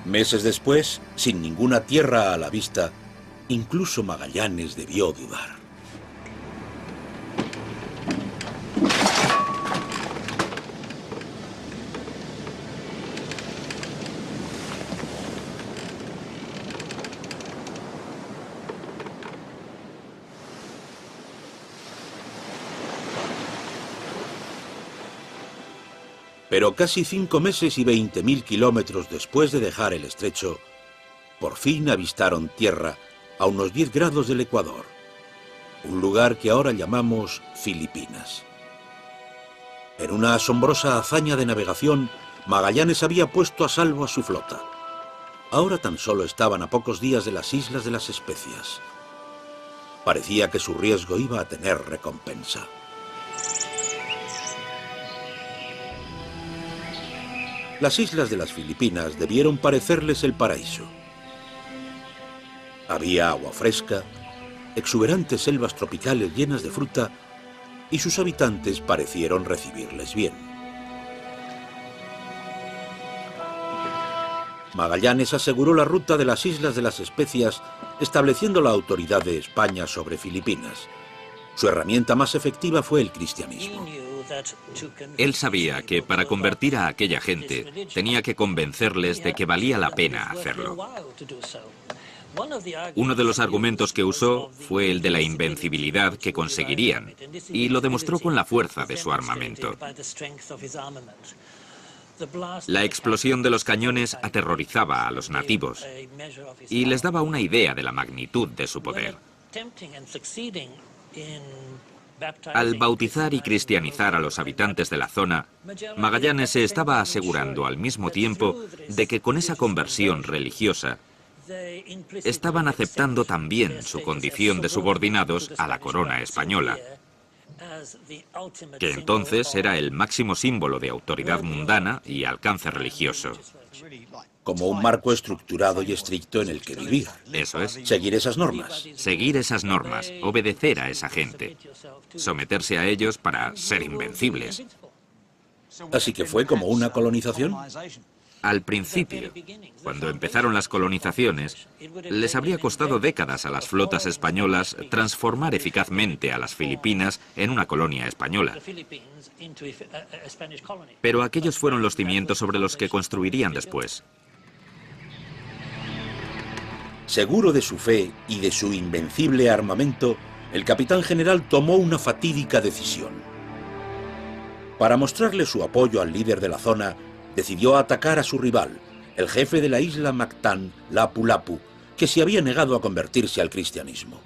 Speaker 1: Meses después, sin ninguna tierra a la vista, incluso Magallanes debió dudar. Pero casi 5 meses y 20.000 kilómetros después de dejar el estrecho, por fin avistaron tierra a unos 10 grados del Ecuador, un lugar que ahora llamamos Filipinas. En una asombrosa hazaña de navegación, Magallanes había puesto a salvo a su flota. Ahora tan solo estaban a pocos días de las Islas de las Especias. Parecía que su riesgo iba a tener recompensa. Las islas de las Filipinas debieron parecerles el paraíso. Había agua fresca, exuberantes selvas tropicales llenas de fruta, y sus habitantes parecieron recibirles bien. Magallanes aseguró la ruta de las Islas de las Especias, estableciendo la autoridad de España sobre Filipinas. Su herramienta más efectiva fue el cristianismo.
Speaker 5: Él sabía que para convertir a aquella gente tenía que convencerles de que valía la pena hacerlo. Uno de los argumentos que usó fue el de la invencibilidad que conseguirían, y lo demostró con la fuerza de su armamento. La explosión de los cañones aterrorizaba a los nativos y les daba una idea de la magnitud de su poder. Al bautizar y cristianizar a los habitantes de la zona, Magallanes se estaba asegurando al mismo tiempo de que con esa conversión religiosa estaban aceptando también su condición de subordinados a la corona española, que entonces era el máximo símbolo de autoridad mundana y alcance religioso.
Speaker 1: Como un marco estructurado y estricto en el que vivir.
Speaker 5: Eso es.
Speaker 1: Seguir esas normas.
Speaker 5: Seguir esas normas, obedecer a esa gente, someterse a ellos para ser invencibles.
Speaker 1: Así que fue como una colonización.
Speaker 5: Al principio, cuando empezaron las colonizaciones, les habría costado décadas a las flotas españolas transformar eficazmente a las Filipinas en una colonia española. Pero aquellos fueron los cimientos sobre los que construirían después.
Speaker 1: Seguro de su fe y de su invencible armamento, el capitán general tomó una fatídica decisión. Para mostrarle su apoyo al líder de la zona, decidió atacar a su rival, el jefe de la isla Mactán, Lapu-Lapu, que se había negado a convertirse al cristianismo.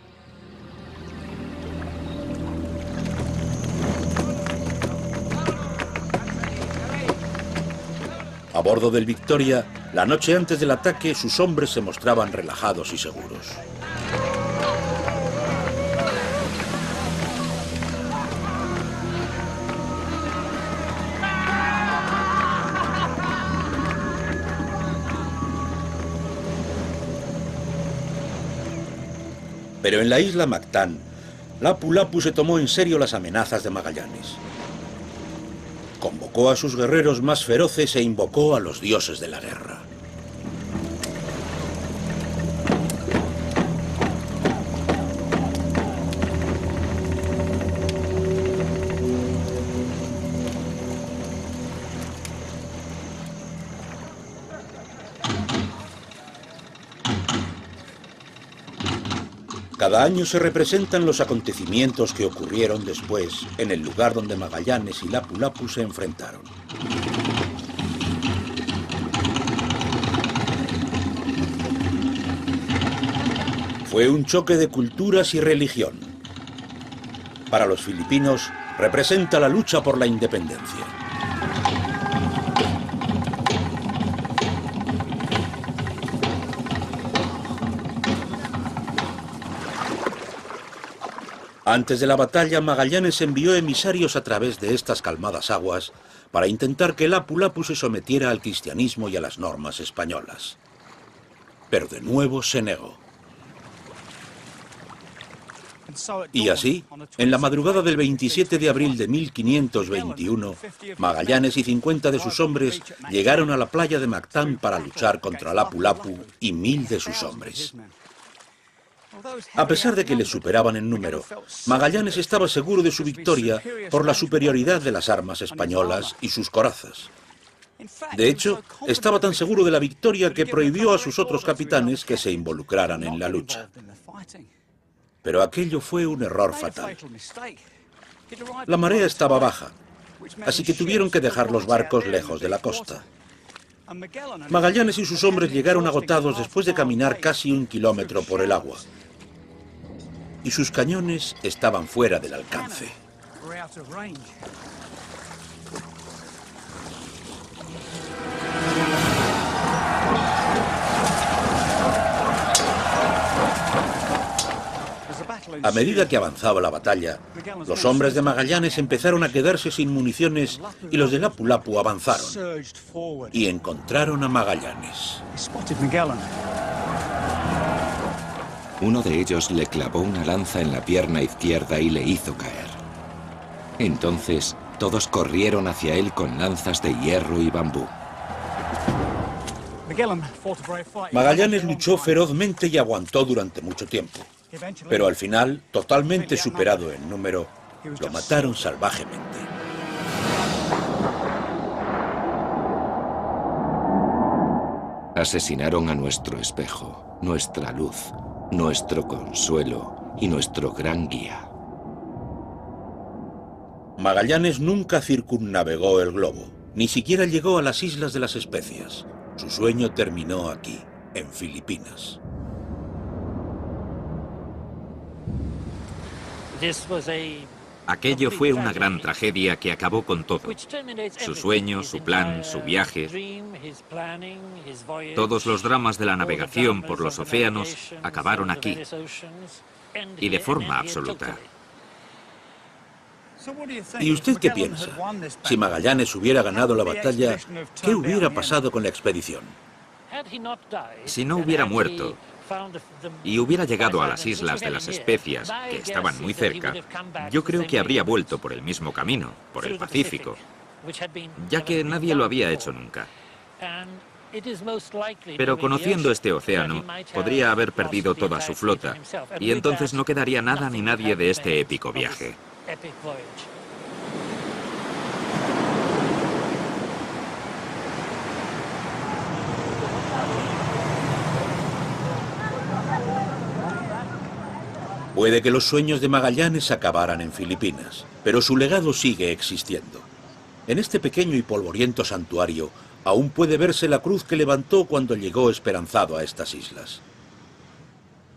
Speaker 1: A bordo del Victoria, la noche antes del ataque, sus hombres se mostraban relajados y seguros. Pero en la isla Mactán, Lapu-Lapu se tomó en serio las amenazas de Magallanes. Convocó a sus guerreros más feroces e invocó a los dioses de la guerra. Cada año se representan los acontecimientos que ocurrieron después en el lugar donde Magallanes y Lapu-Lapu se enfrentaron. Fue un choque de culturas y religión. Para los filipinos, representa la lucha por la independencia. Antes de la batalla, Magallanes envió emisarios a través de estas calmadas aguas para intentar que Lapu-Lapu se sometiera al cristianismo y a las normas españolas. Pero de nuevo se negó. Y así, en la madrugada del 27 de abril de 1521, Magallanes y 50 de sus hombres llegaron a la playa de Mactán para luchar contra Lapu-Lapu y 1000 de sus hombres. A pesar de que les superaban en número, Magallanes estaba seguro de su victoria por la superioridad de las armas españolas y sus corazas. De hecho, estaba tan seguro de la victoria que prohibió a sus otros capitanes que se involucraran en la lucha. Pero aquello fue un error fatal. La marea estaba baja, así que tuvieron que dejar los barcos lejos de la costa. Magallanes y sus hombres llegaron agotados después de caminar casi 1 kilómetro por el agua. Y sus cañones estaban fuera del alcance. A medida que avanzaba la batalla, los hombres de Magallanes empezaron a quedarse sin municiones y los de Lapu-Lapu avanzaron y encontraron a Magallanes.
Speaker 4: Uno de ellos le clavó una lanza en la pierna izquierda y le hizo caer. Entonces, todos corrieron hacia él con lanzas de hierro y bambú.
Speaker 1: Magallanes luchó ferozmente y aguantó durante mucho tiempo. Pero al final, totalmente superado en número, lo mataron salvajemente.
Speaker 4: Asesinaron a nuestro espejo, nuestra luz, nuestro consuelo y nuestro gran guía.
Speaker 1: Magallanes nunca circunnavegó el globo, ni siquiera llegó a las Islas de las Especias. Su sueño terminó aquí, en Filipinas.
Speaker 5: Aquello fue una gran tragedia que acabó con todo. Su sueño, su plan, su viaje. Todos los dramas de la navegación por los océanos acabaron aquí. Y de forma absoluta.
Speaker 1: ¿Y usted qué piensa? Si Magallanes hubiera ganado la batalla, ¿qué hubiera pasado con la expedición?
Speaker 5: Si no hubiera muerto y hubiera llegado a las Islas de las Especias, que estaban muy cerca, yo creo que habría vuelto por el mismo camino, por el Pacífico, ya que nadie lo había hecho nunca. Pero conociendo este océano, podría haber perdido toda su flota, y entonces no quedaría nada ni nadie de este épico viaje.
Speaker 1: Puede que los sueños de Magallanes acabaran en Filipinas, pero su legado sigue existiendo. En este pequeño y polvoriento santuario aún puede verse la cruz que levantó cuando llegó esperanzado a estas islas.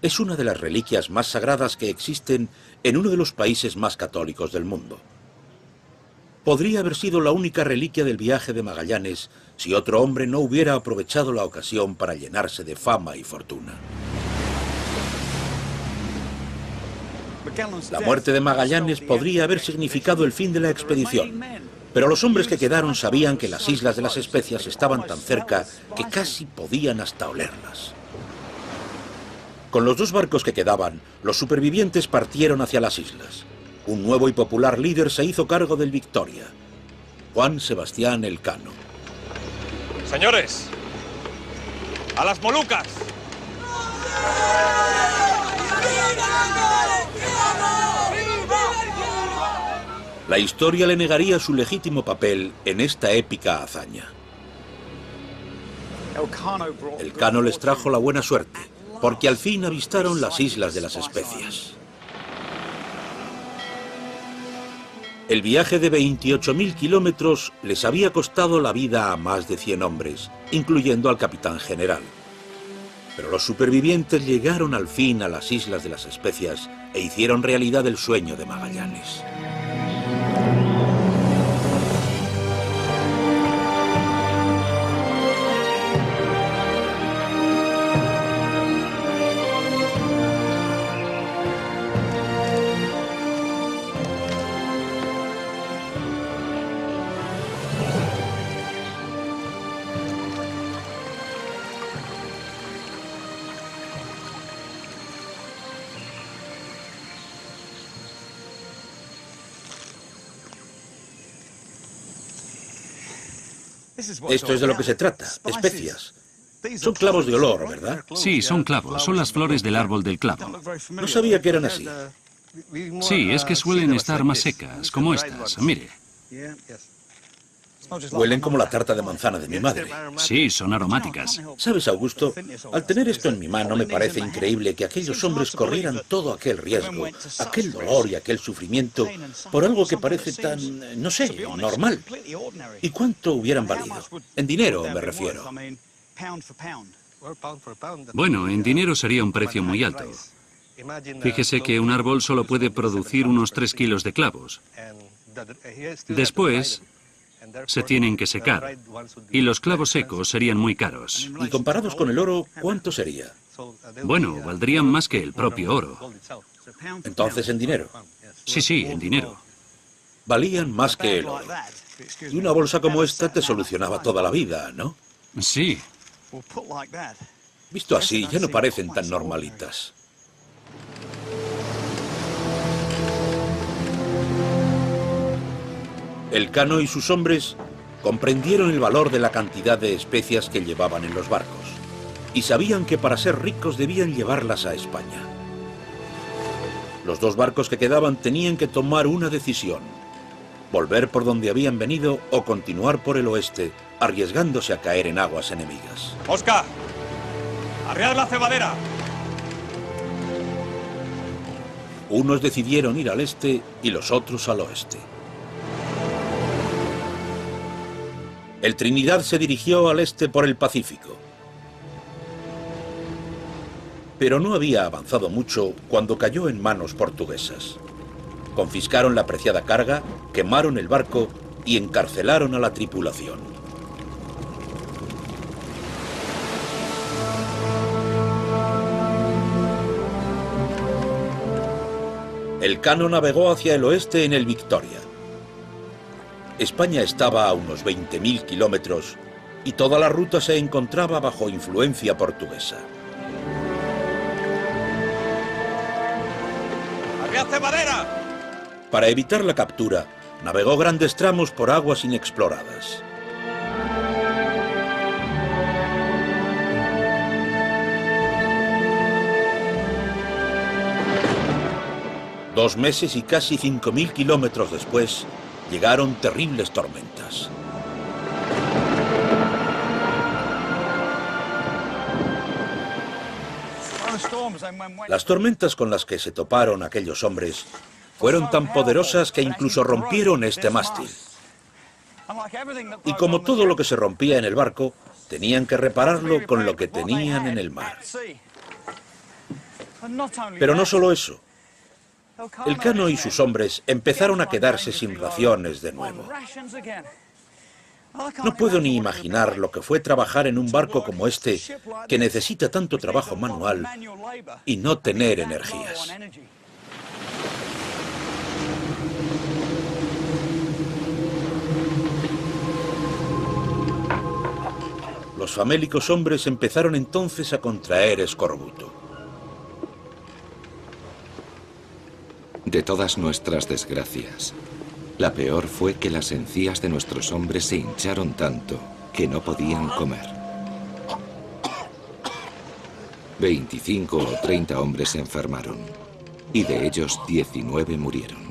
Speaker 1: Es una de las reliquias más sagradas que existen en uno de los países más católicos del mundo. Podría haber sido la única reliquia del viaje de Magallanes si otro hombre no hubiera aprovechado la ocasión para llenarse de fama y fortuna. La muerte de Magallanes podría haber significado el fin de la expedición, pero los hombres que quedaron sabían que las Islas de las Especias estaban tan cerca que casi podían hasta olerlas. Con los 2 barcos que quedaban, los supervivientes partieron hacia las islas. Un nuevo y popular líder se hizo cargo del Victoria, Juan Sebastián Elcano.
Speaker 2: Señores, a las Molucas.
Speaker 1: La historia le negaría su legítimo papel en esta épica hazaña. Elcano les trajo la buena suerte, porque al fin avistaron las Islas de las Especias. El viaje de 28.000 kilómetros les había costado la vida a más de 100 hombres, incluyendo al capitán general. Pero los supervivientes llegaron al fin a las Islas de las Especias e hicieron realidad el sueño de Magallanes. Esto es de lo que se trata, especias. Son clavos de olor, ¿verdad?
Speaker 3: Sí, son clavos, son las flores del árbol del clavo.
Speaker 1: No sabía que eran así.
Speaker 3: Sí, es que suelen estar más secas, como estas, mire.
Speaker 1: Huelen como la tarta de manzana de mi madre.
Speaker 3: Sí, son aromáticas.
Speaker 1: ¿Sabes, Augusto? Al tener esto en mi mano me parece increíble que aquellos hombres corrieran todo aquel riesgo, aquel dolor y aquel sufrimiento por algo que parece tan, no sé, normal. ¿Y cuánto hubieran valido? En dinero, me refiero.
Speaker 3: Bueno, en dinero sería un precio muy alto. Fíjese que un árbol solo puede producir unos 3 kilos de clavos. Después se tienen que secar, y los clavos secos serían muy caros.
Speaker 1: Y comparados con el oro, ¿cuánto sería?
Speaker 3: Bueno, valdrían más que el propio oro.
Speaker 1: Entonces, en dinero.
Speaker 3: Sí, en dinero.
Speaker 1: Valían más que el oro. Y una bolsa como esta te solucionaba toda la vida, ¿no?
Speaker 3: Sí.
Speaker 1: Visto así, ya no parecen tan normalitas. Elcano y sus hombres comprendieron el valor de la cantidad de especias que llevaban en los barcos y sabían que para ser ricos debían llevarlas a España. Los 2 barcos que quedaban tenían que tomar una decisión: volver por donde habían venido o continuar por el oeste, arriesgándose a caer en aguas enemigas.
Speaker 6: ¡Oscar! ¡Arriad la cebadera!
Speaker 1: Unos decidieron ir al este y los otros al oeste. El Trinidad se dirigió al este por el Pacífico. Pero no había avanzado mucho cuando cayó en manos portuguesas. Confiscaron la preciada carga, quemaron el barco y encarcelaron a la tripulación. El Cano navegó hacia el oeste en el Victoria. España estaba a unos 20.000 kilómetros y toda la ruta se encontraba bajo influencia portuguesa.
Speaker 6: ¡Arriad cebadera!
Speaker 1: Para evitar la captura, navegó grandes tramos por aguas inexploradas. Dos meses y casi 5.000 kilómetros después, llegaron terribles tormentas. Las tormentas con las que se toparon aquellos hombres fueron tan poderosas que incluso rompieron este mástil. Y como todo lo que se rompía en el barco, tenían que repararlo con lo que tenían en el mar. Pero no solo eso. El Cano y sus hombres empezaron a quedarse sin raciones de nuevo. No puedo ni imaginar lo que fue trabajar en un barco como este, que necesita tanto trabajo manual, y no tener energías. Los famélicos hombres empezaron entonces a contraer escorbuto.
Speaker 4: De todas nuestras desgracias, la peor fue que las encías de nuestros hombres se hincharon tanto que no podían comer. 25 o 30 hombres se enfermaron, y de ellos 19 murieron.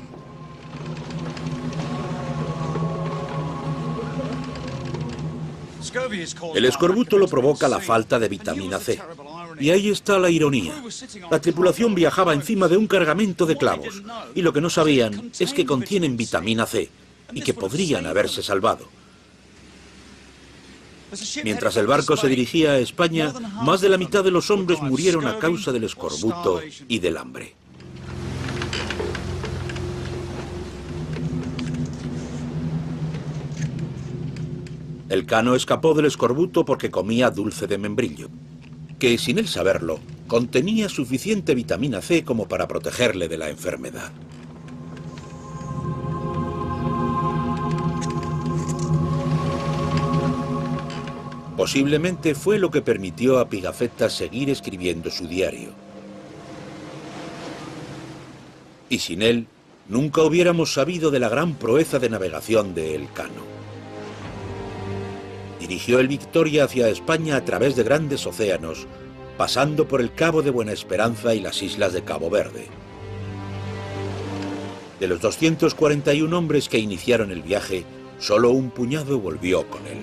Speaker 1: El escorbuto lo provoca la falta de vitamina C. Y ahí está la ironía. La tripulación viajaba encima de un cargamento de clavos, y lo que no sabían es que contienen vitamina C, y que podrían haberse salvado. Mientras el barco se dirigía a España, más de la mitad de los hombres murieron a causa del escorbuto y del hambre. El Cano escapó del escorbuto porque comía dulce de membrillo, que, sin él saberlo, contenía suficiente vitamina C como para protegerle de la enfermedad. Posiblemente fue lo que permitió a Pigafetta seguir escribiendo su diario. Y sin él, nunca hubiéramos sabido de la gran proeza de navegación de El Cano. Dirigió el Victoria hacia España a través de grandes océanos, pasando por el Cabo de Buena Esperanza y las islas de Cabo Verde. De los 241 hombres que iniciaron el viaje, solo un puñado volvió con él.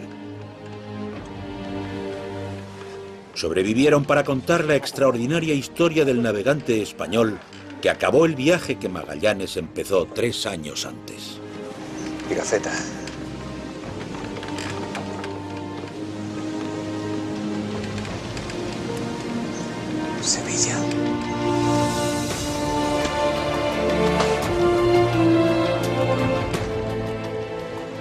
Speaker 1: Sobrevivieron para contar la extraordinaria historia del navegante español que acabó el viaje que Magallanes empezó 3 años antes.
Speaker 7: Pigafetta. Sevilla.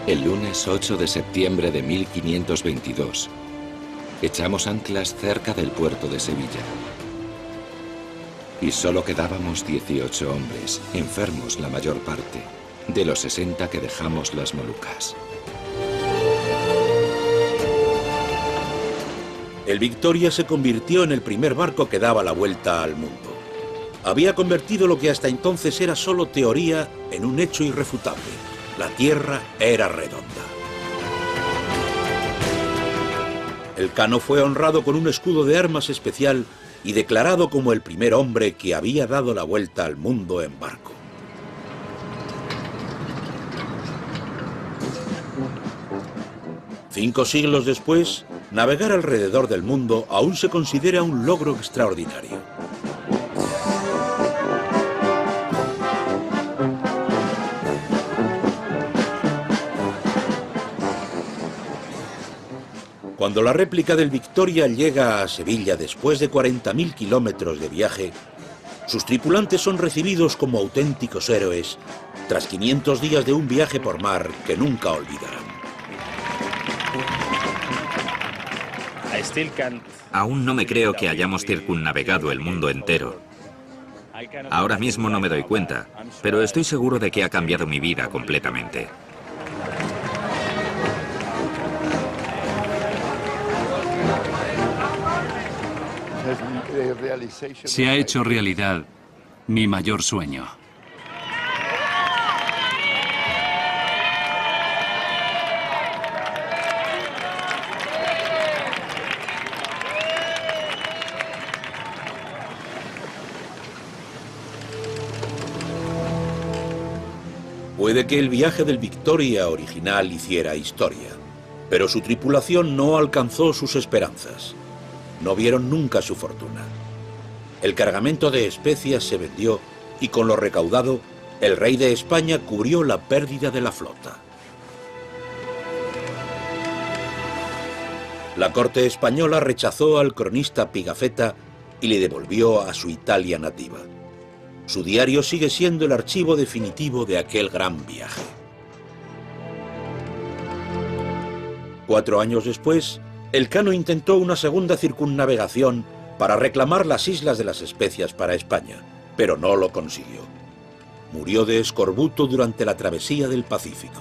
Speaker 4: El lunes 8 de septiembre de 1522, echamos anclas cerca del puerto de Sevilla. Y solo quedábamos 18 hombres, enfermos la mayor parte, de los 60 que dejamos las Molucas.
Speaker 1: El Victoria se convirtió en el primer barco que daba la vuelta al mundo. Había convertido lo que hasta entonces era solo teoría en un hecho irrefutable. La Tierra era redonda. El Cano fue honrado con un escudo de armas especial y declarado como el primer hombre que había dado la vuelta al mundo en barco. 5 siglos después, navegar alrededor del mundo aún se considera un logro extraordinario. Cuando la réplica del Victoria llega a Sevilla después de 40.000 kilómetros de viaje, sus tripulantes son recibidos como auténticos héroes tras 500 días de un viaje por mar que nunca olvidarán.
Speaker 5: Aún no me creo que hayamos circunnavegado el mundo entero. Ahora mismo no me doy cuenta, pero estoy seguro de que ha cambiado mi vida completamente.
Speaker 3: Se ha hecho realidad mi mayor sueño.
Speaker 1: Puede que el viaje del Victoria original hiciera historia, pero su tripulación no alcanzó sus esperanzas. No vieron nunca su fortuna. El cargamento de especias se vendió y con lo recaudado, el rey de España cubrió la pérdida de la flota. La corte española rechazó al cronista Pigafetta y le devolvió a su Italia nativa. Su diario sigue siendo el archivo definitivo de aquel gran viaje. 4 años después, Elcano intentó una segunda circunnavegación para reclamar las Islas de las Especias para España, pero no lo consiguió. Murió de escorbuto durante la travesía del Pacífico.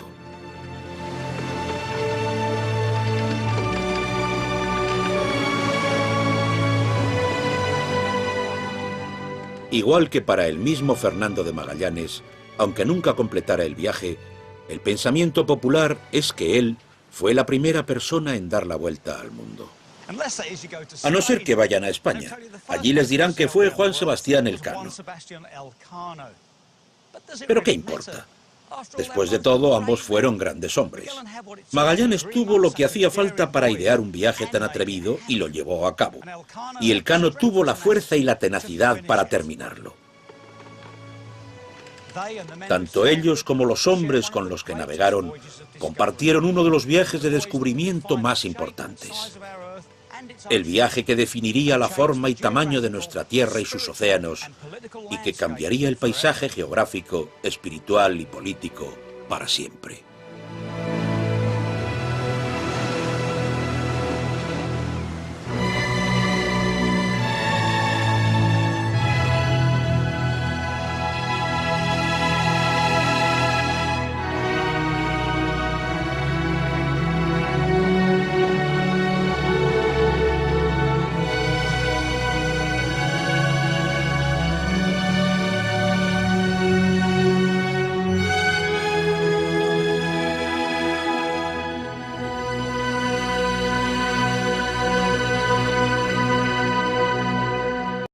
Speaker 1: Igual que para el mismo Fernando de Magallanes, aunque nunca completara el viaje, el pensamiento popular es que él fue la primera persona en dar la vuelta al mundo. A no ser que vayan a España. Allí les dirán que fue Juan Sebastián Elcano. Pero ¿qué importa? Después de todo, ambos fueron grandes hombres. Magallanes tuvo lo que hacía falta para idear un viaje tan atrevido y lo llevó a cabo. Y Elcano tuvo la fuerza y la tenacidad para terminarlo. Tanto ellos como los hombres con los que navegaron compartieron uno de los viajes de descubrimiento más importantes. El viaje que definiría la forma y tamaño de nuestra Tierra y sus océanos y que cambiaría el paisaje geográfico, espiritual y político para siempre.